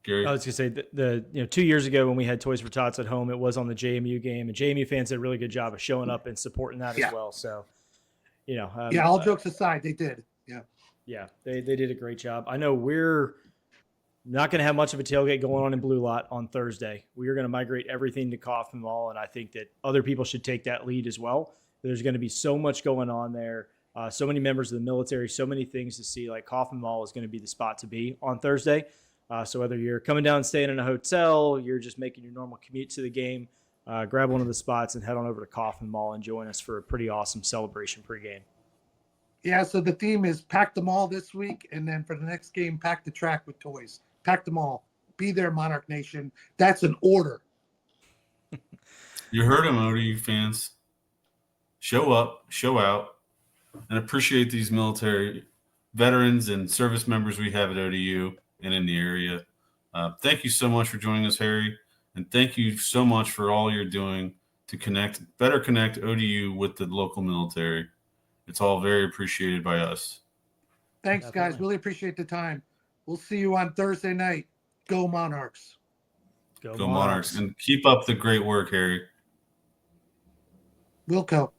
Gary. I was going to say the 2 years ago when we had Toys for Tots at home, it was on the JMU game, and JMU fans did a really good job of showing up and supporting that as well. So, all jokes aside, they did. Yeah, they did a great job. I know we're not going to have much of a tailgate going on in Blue Lot on Thursday. We are going to migrate everything to Kaufman Mall, and I think that other people should take that lead as well. There's going to be so much going on there, so many members of the military, so many things to see. Like Kaufman Mall is going to be the spot to be on Thursday. So whether you're coming down and staying in a hotel, you're just making your normal commute to the game, grab one of the spots and head on over to Kaufman Mall and join us for a pretty awesome celebration pregame. Yeah, so the theme is pack them all this week, and then for the next game, pack the track with toys. Pack them all. Be there, Monarch Nation. That's an order. You heard him, ODU fans. Show up, show out, and appreciate these military veterans and service members we have at ODU and in the area. Thank you so much for joining us, Harry, and thank you so much for all you're doing to better connect ODU with the local military. It's all very appreciated by us. Thanks, Definitely. guys. Really appreciate the time. We'll see you on Thursday night. Go Monarchs. Go Monarchs. And keep up the great work, Harry. Wilco.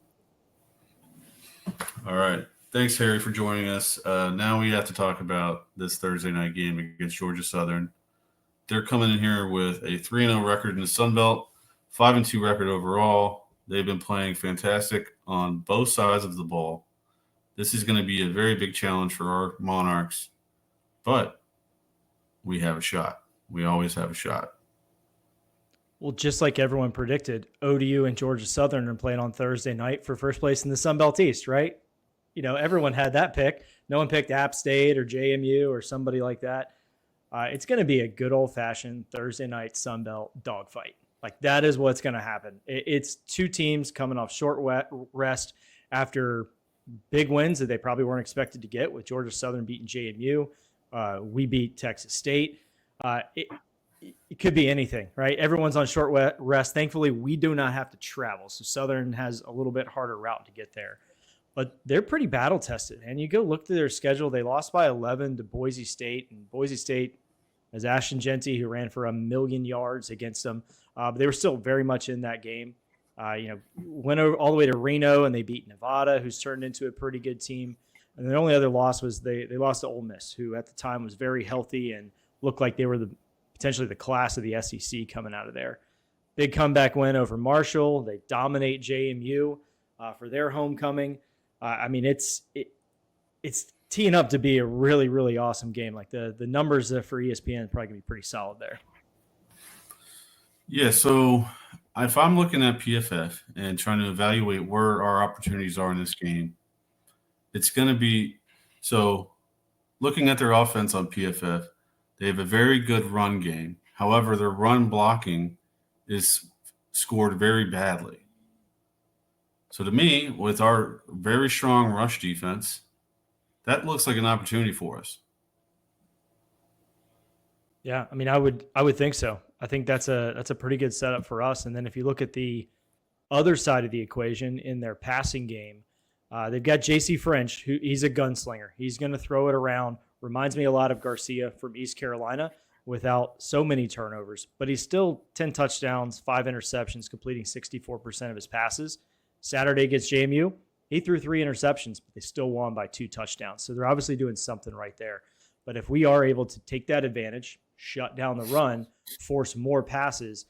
All right. Thanks, Harry, for joining us. Now we have to talk about this Thursday night game against Georgia Southern. they're coming in here with a 3-0 record in the Sun Belt, 5-2 record overall. They've been playing fantastic on both sides of the ball. This is going to be a very big challenge for our Monarchs, but we have a shot. We always have a shot. Well, just like everyone predicted, ODU and Georgia Southern are playing on Thursday night for first place in the Sun Belt East, right? Everyone had that pick. No one picked App State or JMU or somebody like that. It's going to be a good old-fashioned Thursday night Sun Belt dogfight. Like, that is what's going to happen. It's two teams coming off short rest after big wins that they probably weren't expected to get, with Georgia Southern beating JMU. We beat Texas State. It could be anything, right? Everyone's on short rest. Thankfully, we do not have to travel, so Southern has a little bit harder route to get there. But they're pretty battle-tested. And you go look through their schedule. They lost by 11 to Boise State. And Boise State has Ashton Genty, who ran for 1,000,000 yards against them. But they were still very much in that game. Went all the way to Reno, and they beat Nevada, who's turned into a pretty good team. And the only other loss was they lost to Ole Miss, who at the time was very healthy and looked like they were potentially the class of the SEC coming out of there. Big comeback win over Marshall. They dominate JMU for their homecoming. It's teeing up to be a really, really awesome game. Like, the numbers for ESPN are probably going to be pretty solid there. Yeah, so if I'm looking at PFF and trying to evaluate where our opportunities are in this game, it's going to be – so looking at their offense on PFF, they have a very good run game. However, their run blocking is scored very badly. So to me, with our very strong rush defense, that looks like an opportunity for us. Yeah, I would think so. I think that's a pretty good setup for us. And then if you look at the other side of the equation in their passing game, they've got J.C. French, who he's a gunslinger. He's going to throw it around. Reminds me a lot of Garcia from East Carolina without so many turnovers. But he's still 10 touchdowns, 5 interceptions, completing 64% of his passes. Saturday against JMU, he threw 3 interceptions, but they still won by 2 touchdowns. So they're obviously doing something right there. But if we are able to take that advantage, shut down the run, force more passes,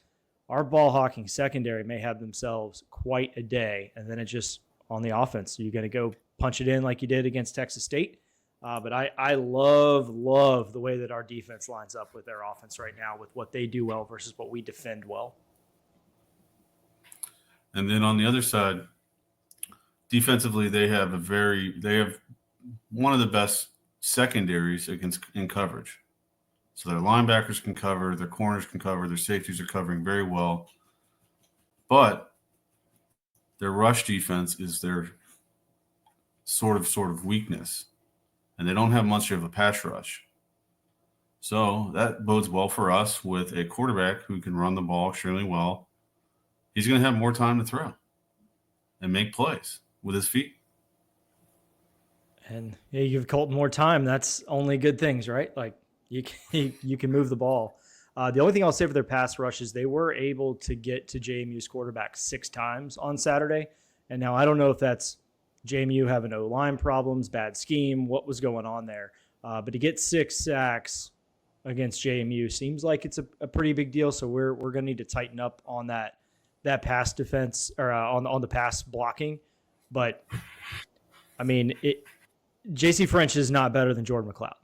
our ball hawking secondary may have themselves quite a day. And then it just on the offense, you're going to go punch it in like you did against Texas State. But I love the way that our defense lines up with their offense right now, with what they do well versus what we defend well. And then on the other side, defensively, they have one of the best secondaries in coverage. So their linebackers can cover, their corners can cover, their safeties are covering very well. But their rush defense is their sort of weakness. And they don't have much of a pass rush. So that bodes well for us with a quarterback who can run the ball extremely well. He's going to have more time to throw and make plays with his feet. And yeah, you give Colton more time. That's only good things, right? Like, you can move the ball. The only thing I'll say for their pass rush is they were able to get to JMU's quarterback 6 times on Saturday. And now I don't know if that's JMU having O-line problems, bad scheme, what was going on there. But to get 6 sacks against JMU seems like it's a pretty big deal. So we're going to need to tighten up on that pass defense, or on the pass blocking. But J.C. French is not better than Jordan McLeod.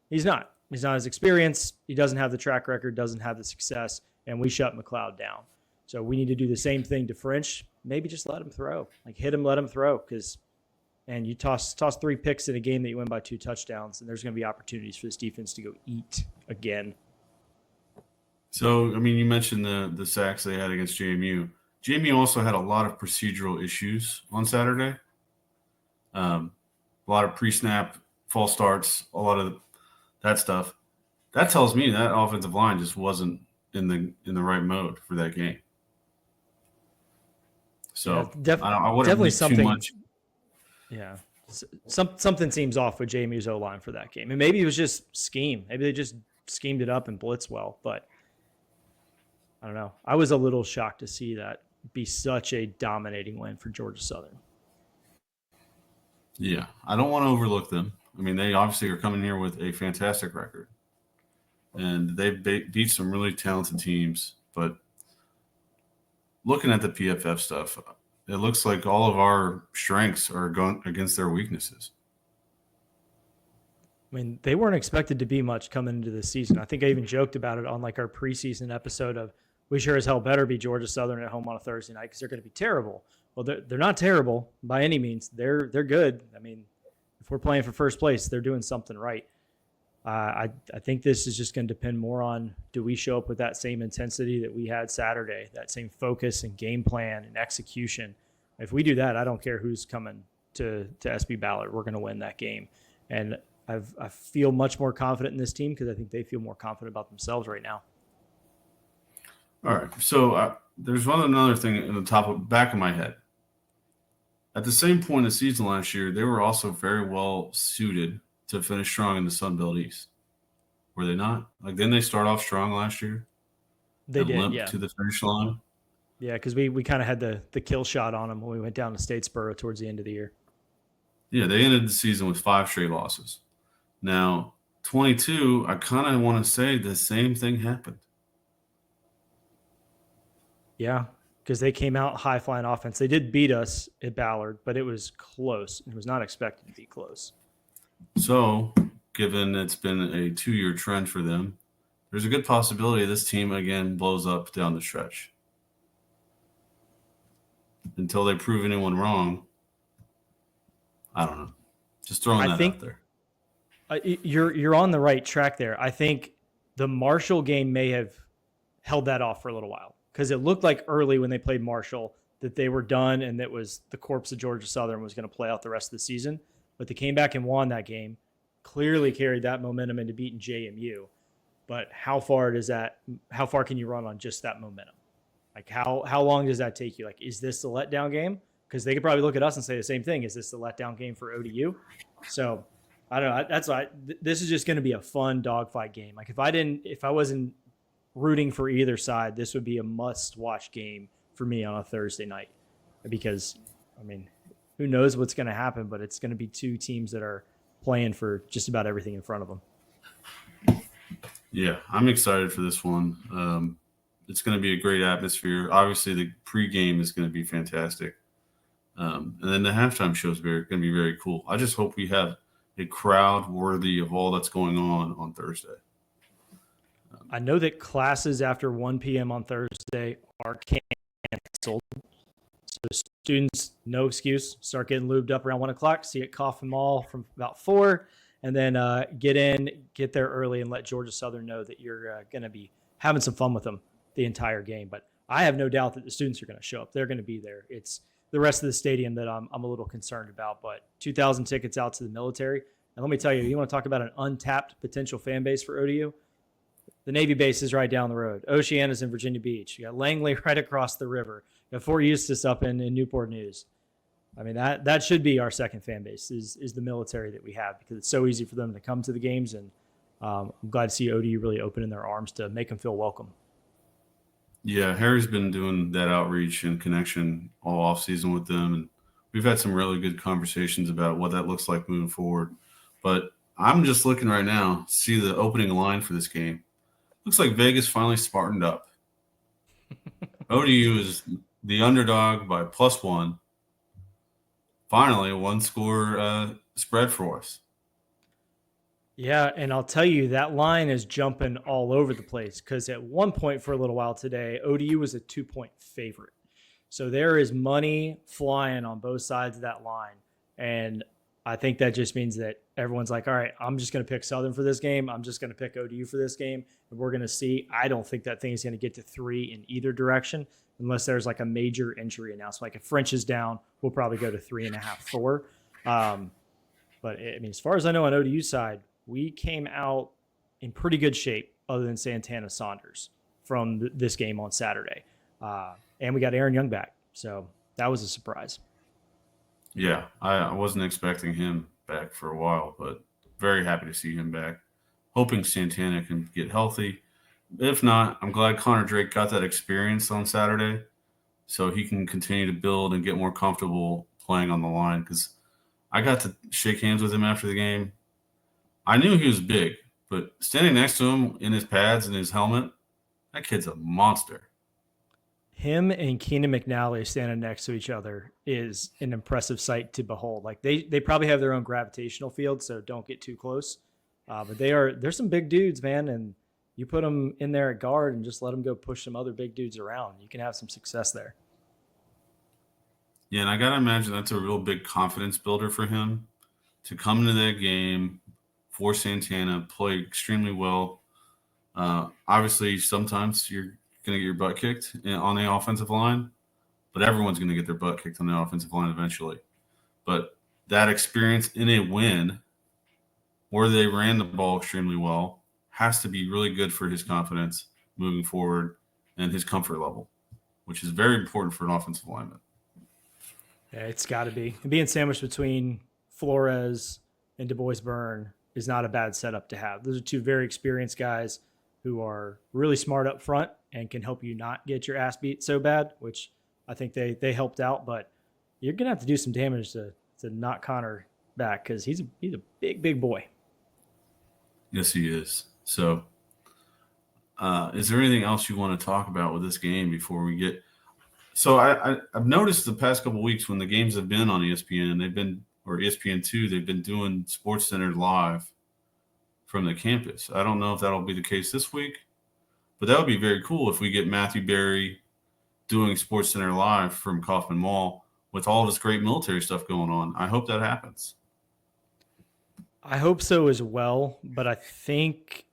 He's not as experienced. He doesn't have the track record, doesn't have the success, and we shut McLeod down. So we need to do the same thing to French. Maybe just let him throw, like hit him, let him throw. And you toss 3 picks in a game that you win by 2 touchdowns, and there's going to be opportunities for this defense to go eat again. So, you mentioned the sacks they had against JMU. JMU also had a lot of procedural issues on Saturday. A lot of pre-snap false starts, a lot of that stuff. That tells me that offensive line just wasn't in the right mode for that game. So I wouldn't read too much. Yeah, something seems off with JMU's O-line for that game, and maybe it was just scheme. Maybe they just schemed it up and blitzed well, but I don't know. I was a little shocked to see that be such a dominating win for Georgia Southern. Yeah, I don't want to overlook them. They obviously are coming here with a fantastic record. and they beat some really talented teams. But looking at the PFF stuff, it looks like all of our strengths are going against their weaknesses. I mean, they weren't expected to be much coming into this season. I think I even joked about it on like our preseason episode of we sure as hell better be Georgia Southern at home on a Thursday night because they're going to be terrible. Well, they're not terrible by any means. They're good. I mean, if we're playing for first place, they're doing something right. I think this is just going to depend more on do we show up with that same intensity that we had Saturday, that same focus and game plan and execution. If we do that, I don't care who's coming to SB Ballard. We're going to win that game. And I feel much more confident in this team because I think they feel more confident about themselves right now. All right. So there's another thing in the back of my head. At the same point in the season last year, they were also very well suited to finish strong in the Sun Belt East. Were they not? Like, didn't they start off strong last year? They did, limp yeah. to the finish line? Yeah, because we kind of had the kill shot on them when we went down to Statesboro towards the end of the year. Yeah, they ended the season with 5 straight losses. Now, 22, I kind of want to say the same thing happened. Yeah, because they came out high-flying offense. They did beat us at Ballard, but it was close. It was not expected to be close. So, given it's been a 2-year trend for them, there's a good possibility this team again blows up down the stretch. Until they prove anyone wrong, I don't know. Just throwing that out there. You're on the right track there. I think the Marshall game may have held that off for a little while because it looked like early when they played Marshall that they were done and that was the corpse of Georgia Southern was going to play out the rest of the season. But they came back and won that game, clearly carried that momentum into beating JMU. But how far can you run on just that momentum? Like how long does that take you? Like, is this the letdown game? Because they could probably look at us and say the same thing. Is this the letdown game for ODU? So I don't know. That's why this is just going to be a fun dogfight game. Like if I wasn't rooting for either side, this would be a must-watch game for me on a Thursday night. Because, I mean, who knows what's going to happen, but it's going to be two teams that are playing for just about everything in front of them. Yeah, I'm excited for this one. It's going to be a great atmosphere. Obviously, the pregame is going to be fantastic. And then the halftime show is going to be very cool. I just hope we have a crowd worthy of all that's going on Thursday. I know that classes after 1 p.m. on Thursday are canceled. So students, no excuse, start getting lubed up around 1 o'clock, see it Coffin Mall from about 4, and then get there early and let Georgia Southern know that you're going to be having some fun with them the entire game. But I have no doubt that the students are going to show up. They're going to be there. It's the rest of the stadium that I'm a little concerned about. But 2,000 tickets out to the military. And let me tell you, you want to talk about an untapped potential fan base for ODU? The Navy base is right down the road. Oceana's in Virginia Beach. You got Langley right across the river. You got Fort Eustis up in Newport News. I mean, that should be our second fan base is the military that we have because it's so easy for them to come to the games. And I'm glad to see ODU really opening their arms to make them feel welcome. Yeah, Harry's been doing that outreach and connection all off season with them. And we've had some really good conversations about what that looks like moving forward. But I'm just looking right now to see the opening line for this game. Looks like Vegas finally smartened up. ODU is the underdog by +1. Finally, 1-score spread for us. Yeah, and I'll tell you, that line is jumping all over the place because at one point for a little while today, ODU was a 2-point favorite. So there is money flying on both sides of that line. And I think that just means that everyone's like, all right, I'm just going to pick Southern for this game. I'm just going to pick ODU for this game. And we're going to see. I don't think that thing is going to get to 3 in either direction unless there's like a major injury announcement. Like if French is down, we'll probably go to 3.5, 4. But I mean, as far as I know on ODU side, we came out in pretty good shape other than Santana Saunders from this game on Saturday. And we got Aaron Young back. So that was a surprise. Yeah, I wasn't expecting him back for a while, but very happy to see him back. Hoping Santana can get healthy. If not, I'm glad Connor Drake got that experience on Saturday so he can continue to build and get more comfortable playing on the line because I got to shake hands with him after the game. I knew he was big, But standing next to him in his pads and his helmet, that kid's a monster. Him and Keenan McNally standing next to each other is an impressive sight to behold. Like they probably have their own gravitational field, so don't get too close. But they're some big dudes, man, and you put them in there at guard and just let them go push some other big dudes around. You can have some success there. Yeah, and I got to imagine that's a real big confidence builder for him to come into that game for Santana, play extremely well. Obviously, sometimes you're going to get your butt kicked on the offensive line, but everyone's going to get their butt kicked on the offensive line eventually. But that experience in a win where they ran the ball extremely well has to be really good for his confidence moving forward and his comfort level, which is very important for an offensive lineman. Yeah, it's got to be. And being sandwiched between Flores and Du Bois Byrne is not a bad setup to have. Those are two very experienced guys who are really smart up front and can help you not get your ass beat so bad, which I think they helped out. But you're going to have to do some damage to knock Connor back because he's a big boy. Yes, he is. So is there anything else you want to talk about with this game before we get – so I've noticed the past couple of weeks when the games have been on ESPN, or ESPN2, they've been doing SportsCenter live from the campus. I don't know if that'll be the case this week, but that would be very cool if we get Matthew Berry doing SportsCenter live from Kaufman Mall with all this great military stuff going on. I hope that happens. I hope so as well, but I think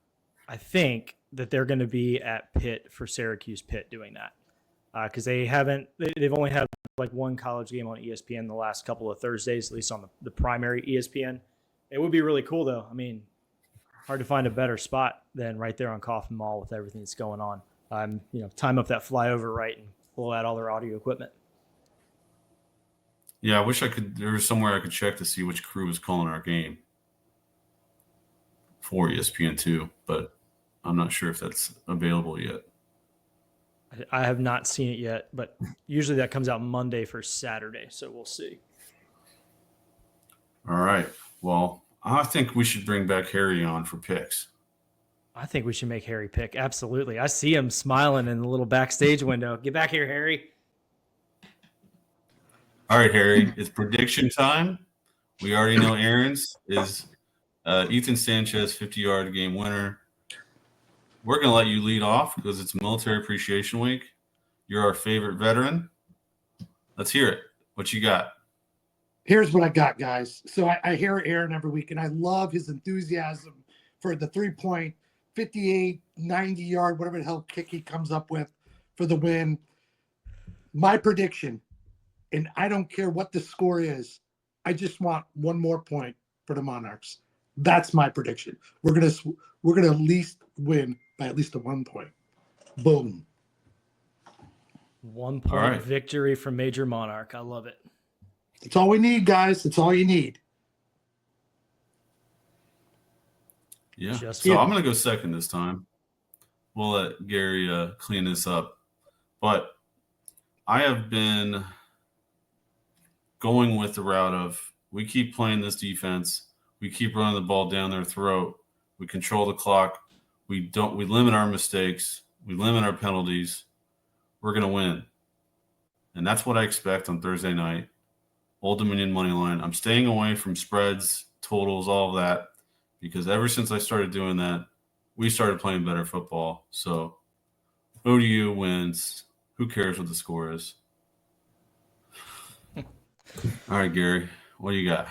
that they're going to be at Pitt for Syracuse Pitt doing that because they've only had like one college game on ESPN the last couple of Thursdays, at least on the primary ESPN. It would be really cool though. I mean, hard to find a better spot than right there on Kaufman Mall with everything that's going on. Time up that flyover right and pull out all their audio equipment. Yeah, I wish there was somewhere I could check to see which crew was calling our game for ESPN2, but I'm not sure if that's available yet. I have not seen it yet, but usually that comes out Monday for Saturday, so we'll see. All right. Well, I think we should bring back Harry on for picks. I think we should make Harry pick. Absolutely. I see him smiling in the little backstage window. Get back here, Harry. All right, Harry. It's prediction time. We already know Aaron's is Ethan Sanchez, 50-yard game winner. We're going to let you lead off because it's Military Appreciation Week. You're our favorite veteran. Let's hear it. What you got? Here's what I got, guys. So I hear Aaron every week, and I love his enthusiasm for the 3-point, 58, 90-yard, whatever the hell kick he comes up with for the win. My prediction, and I don't care what the score is, I just want one more point for the Monarchs. That's my prediction. We're gonna at least win by at least a 1 point. Boom. 1 point right. Victory from Major Monarch. I love it. That's all we need, guys. That's all you need. Yeah. Just so kidding. I'm going to go second this time. We'll let Gary clean this up. But I have been going with the route of we keep playing this defense. We keep running the ball down their throat. We control the clock. We limit our mistakes. We limit our penalties. We're going to win. And that's what I expect on Thursday night. Old Dominion money line. I'm staying away from spreads, totals, all of that, because ever since I started doing that, we started playing better football. So ODU wins. Who cares what the score is? All right, Gary, what do you got?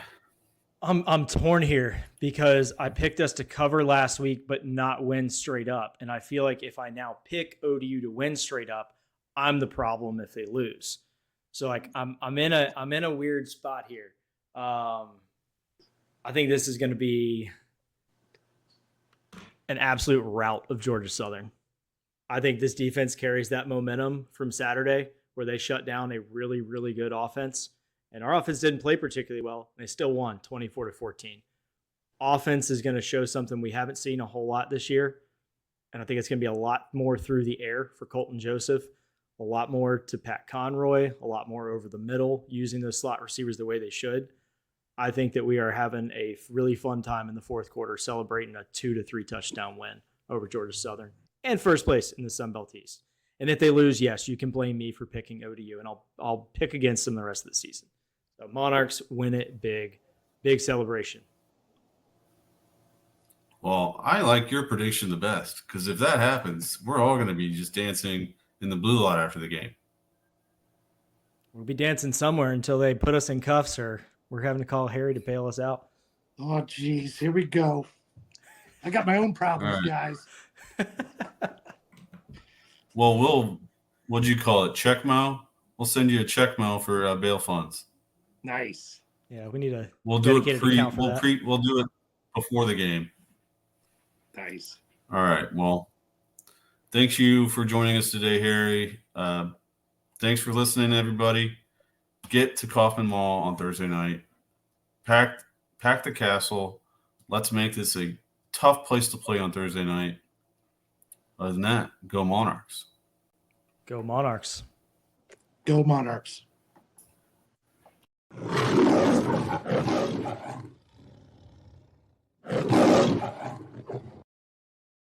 I'm torn here because I picked us to cover last week but not win straight up. And I feel like if I now pick ODU to win straight up, I'm the problem if they lose. So like I'm in a weird spot here. I think this is going to be an absolute rout of Georgia Southern. I think this defense carries that momentum from Saturday where they shut down a really, really good offense. And our offense didn't play particularly well. They still won 24-14. Offense is going to show something we haven't seen a whole lot this year. And I think it's going to be a lot more through the air for Colton Joseph, a lot more to Pat Conroy, a lot more over the middle, using those slot receivers the way they should. I think that we are having a really fun time in the fourth quarter celebrating a 2 to 3 touchdown win over Georgia Southern and first place in the Sun Belt East. And if they lose, yes, you can blame me for picking ODU, and I'll pick against them the rest of the season. So Monarchs win it big. Big celebration. Well, I like your prediction the best because if that happens, we're all going to be just dancing in the blue lot after the game. We'll be dancing somewhere until they put us in cuffs or we're having to call Harry to bail us out. Oh, geez. Here we go. I got my own problems, All right. guys. Well, what'd you call it? Checkmo? We'll send you a checkmo for bail funds. Nice. Yeah, we need a We'll do it dedicated account for that. We'll do it before the game. Nice. All right. Well, thanks you for joining us today, Harry. Thanks for listening, everybody. Get to Kaufman Mall on Thursday night. Pack the castle. Let's make this a tough place to play on Thursday night. Other than that, go Monarchs. Go Monarchs. Go Monarchs.